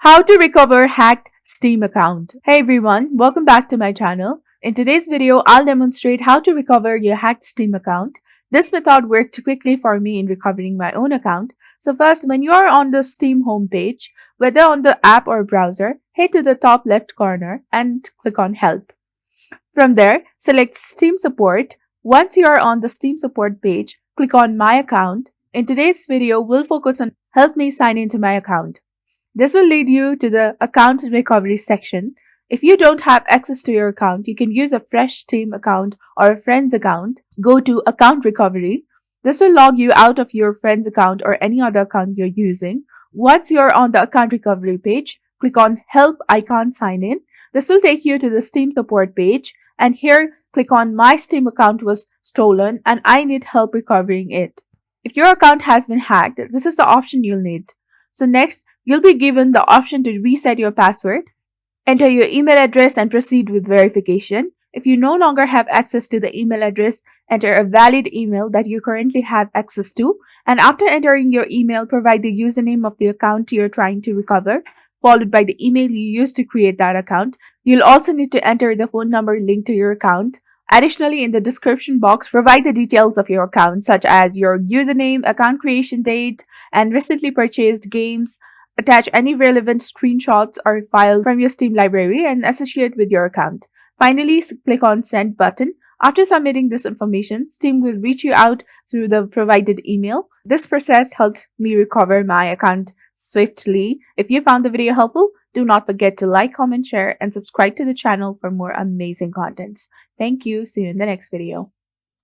How to recover hacked Steam account. Hey everyone, welcome back to my channel. In today's video, I'll demonstrate how to recover your hacked Steam account. This method worked quickly for me in recovering my own account. So first, when you are on the Steam homepage, whether on the app or browser, head to the top left corner and click on Help. From there, select Steam Support. Once you are on the Steam Support page, click on My Account. In today's video, we'll focus on Help me sign into my account. This will lead you to the Account Recovery section. If you don't have access to your account, you can use a fresh Steam account or a friend's account. Go to Account Recovery. This will log you out of your friend's account or any other account you're using. Once you're on the Account Recovery page, click on Help Icon Sign In. This will take you to the Steam Support page, and here click on My Steam account was stolen and I need help recovering it. If your account has been hacked, this is the option you'll need. So next, you'll be given the option to reset your password. Enter your email address and proceed with verification. If you no longer have access to the email address, enter a valid email that you currently have access to. And after entering your email, provide the username of the account you're trying to recover, followed by the email you used to create that account. You'll also need to enter the phone number linked to your account. Additionally, in the description box, provide the details of your account, such as your username, account creation date, and recently purchased games. Attach any relevant screenshots or files from your Steam library and associate with your account. Finally, click on Send button. After submitting this information, Steam will reach you out through the provided email. This process helps me recover my account swiftly. If you found the video helpful, do not forget to like, comment, share, and subscribe to the channel for more amazing contents. Thank you. See you in the next video.